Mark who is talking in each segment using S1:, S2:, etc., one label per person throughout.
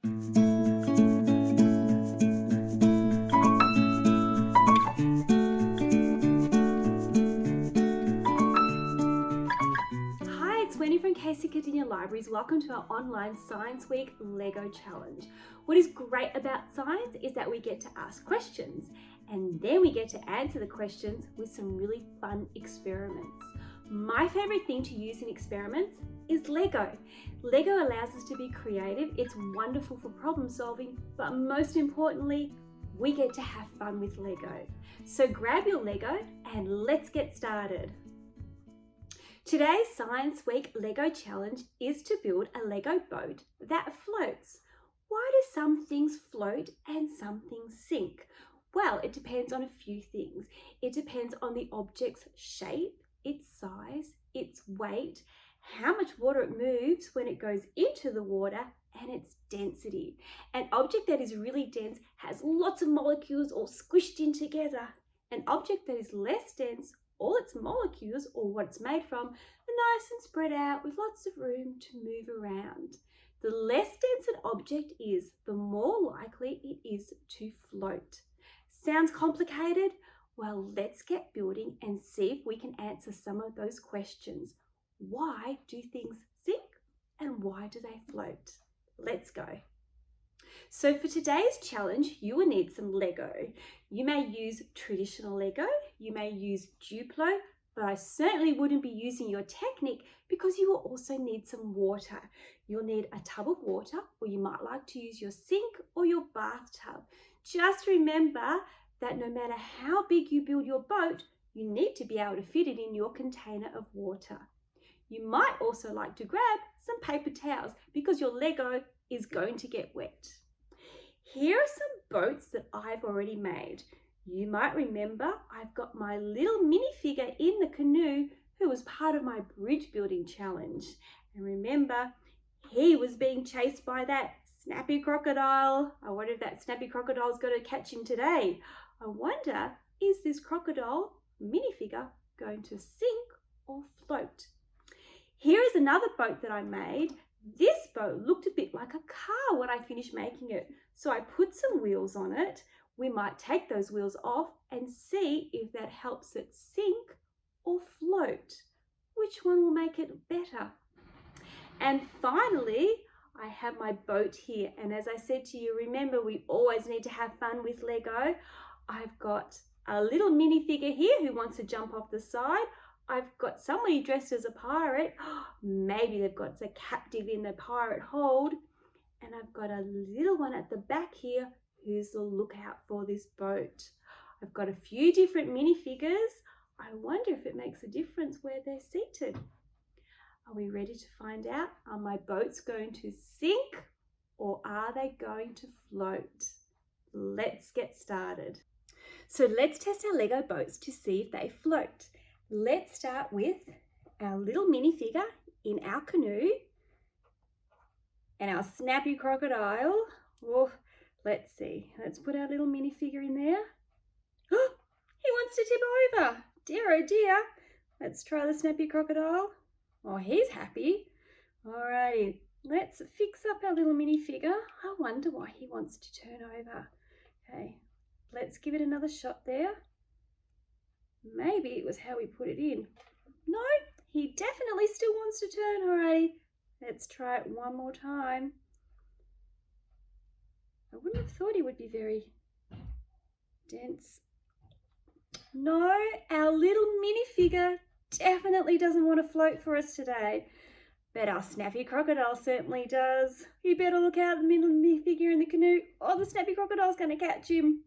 S1: Hi, it's Wendy from Casey Cardinia Libraries. Welcome to our online Science Week Lego Challenge. What is great about science is that we get to ask questions and then we get to answer the questions with some really fun experiments. My favorite thing to use in experiments is Lego. Lego allows us to be creative. It's wonderful for problem solving, but most importantly, we get to have fun with Lego. So grab your Lego and let's get started. Today's Science Week Lego Challenge is to build a Lego boat that floats. Why do some things float and some things sink? Well, it depends on a few things. It depends on the object's shape, its size, its weight, how much water it moves when it goes into the water, and its density. An object that is really dense has lots of molecules all squished in together. An object that is less dense, all its molecules, or what it's made from, are nice and spread out with lots of room to move around. The less dense an object is, the more likely it is to float. Sounds complicated? Well, let's get building and see if we can answer some of those questions. Why do things sink and why do they float? Let's go. So for today's challenge, you will need some Lego. You may use traditional Lego, you may use Duplo, but I certainly wouldn't be using your Technic because you will also need some water. You'll need a tub of water, or you might like to use your sink or your bathtub. Just remember that no matter how big you build your boat, you need to be able to fit it in your container of water. You might also like to grab some paper towels because your Lego is going to get wet. Here are some boats that I've already made. You might remember I've got my little minifigure in the canoe who was part of my bridge building challenge. And remember, he was being chased by that snappy crocodile. I wonder if that snappy crocodile is going to catch him today. I wonder, is this crocodile minifigure going to sink or float? Here is another boat that I made. This boat looked a bit like a car when I finished making it, so I put some wheels on it. We might take those wheels off and see if that helps it sink or float. Which one will make it better? And finally, I have my boat here, and as I said to you, remember we always need to have fun with Lego. I've got a little minifigure here who wants to jump off the side. I've got somebody dressed as a pirate. Maybe they've got a captive in the pirate hold. And I've got a little one at the back here who's the lookout for this boat. I've got a few different minifigures. I wonder if it makes a difference where they're seated. Are we ready to find out? Are my boats going to sink or are they going to float? Let's get started. So let's test our Lego boats to see if they float. Let's start with our little minifigure in our canoe and our snappy crocodile. Oh, let's see. Let's put our little minifigure in there. Oh, he wants to tip over. Dear, oh dear. Let's try the snappy crocodile. Oh, he's happy. Alrighty, let's fix up our little minifigure. I wonder why he wants to turn over. Okay, let's give it another shot there. Maybe it was how we put it in. No, he definitely still wants to turn. Alrighty, let's try it one more time. I wouldn't have thought he would be very dense. No, our little minifigure definitely doesn't want to float for us today. But our snappy crocodile certainly does. You better look out, the little minifigure in the canoe. Oh, the snappy crocodile's going to catch him.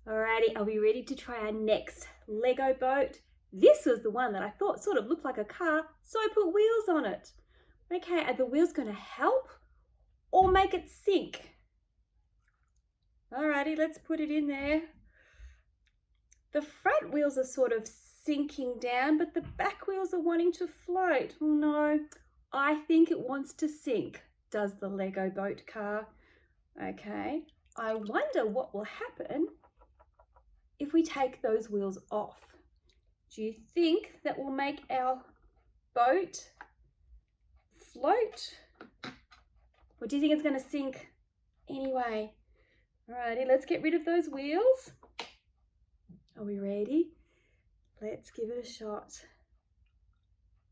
S1: Alrighty, are we ready to try our next Lego boat? This was the one that I thought sort of looked like a car, so I put wheels on it. Okay, are the wheels going to help or make it sink? Alrighty, let's put it in there. The front wheels are sort of sinking down, but the back wheels are wanting to float. Oh no, I think it wants to sink, does the Lego boat car. Okay, I wonder what will happen if we take those wheels off. Do you think that will make our boat float Or do you think it's going to sink anyway? Alrighty, let's get rid of those wheels. Are we ready? Let's give it a shot.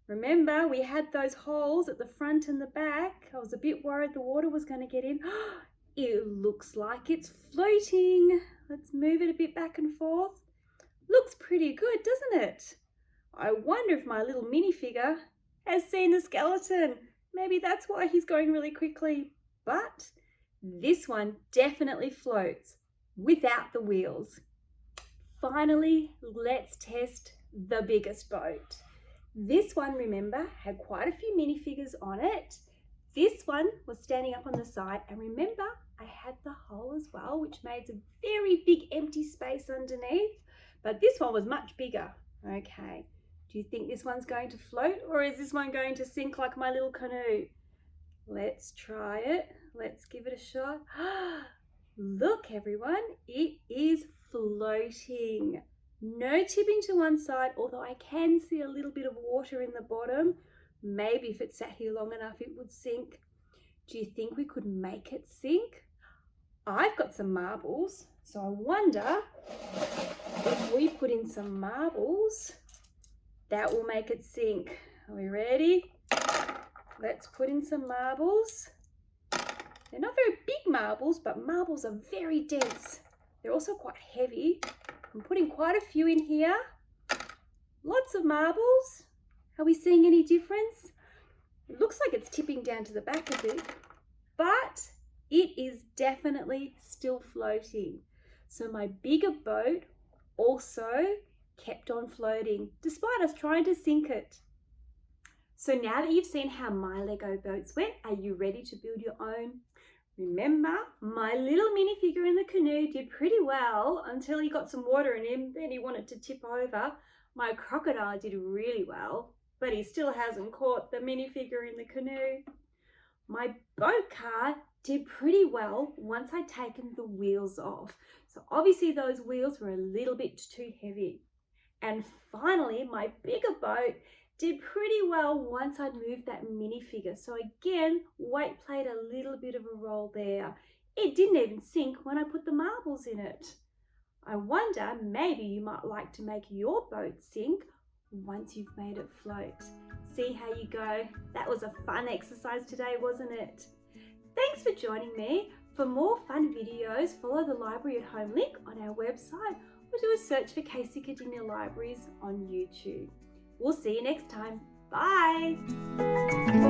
S1: Remember, we had those holes at the front and the back. I was a bit worried the water was going to get in. It looks like it's floating. Let's move it a bit back and forth. Looks pretty good, doesn't it? I wonder if my little minifigure has seen the skeleton. Maybe that's why he's going really quickly. But this one definitely floats without the wheels. Finally, let's test the biggest boat. This one, remember, had quite a few minifigures on it. This one was standing up on the side, and remember, I had the hole as well, which made a very big empty space underneath, but this one was much bigger. Okay, do you think this one's going to float, or is this one going to sink like my little canoe? Let's try it. Let's give it a shot. Look, everyone, it is floating. No tipping to one side, although I can see a little bit of water in the bottom. Maybe if it sat here long enough, it would sink. Do you think we could make it sink? I've got some marbles, so I wonder if we put in some marbles, that will make it sink. Are we ready? Let's put in some marbles. They're not very big marbles, but marbles are very dense. They're also quite heavy. I'm putting quite a few in here. Lots of marbles. Are we seeing any difference? It looks like it's tipping down to the back a bit, but it is definitely still floating. So my bigger boat also kept on floating, despite us trying to sink it. So now that you've seen how my Lego boats went, are you ready to build your own? Remember, my little minifigure in the canoe did pretty well until he got some water in him, then he wanted to tip over. My crocodile did really well, but he still hasn't caught the minifigure in the canoe. My boat car did pretty well once I'd taken the wheels off. So obviously those wheels were a little bit too heavy. And finally, my bigger boat did pretty well once I'd moved that minifigure. So again, weight played a little bit of a role there. It didn't even sink when I put the marbles in it. I wonder, maybe you might like to make your boat sink once you've made it float. See how you go. That was a fun exercise today, wasn't it? Thanks for joining me. For more fun videos, follow the Library at Home link on our website or do a search for Casey Cardinia Libraries on YouTube. We'll see you next time. Bye!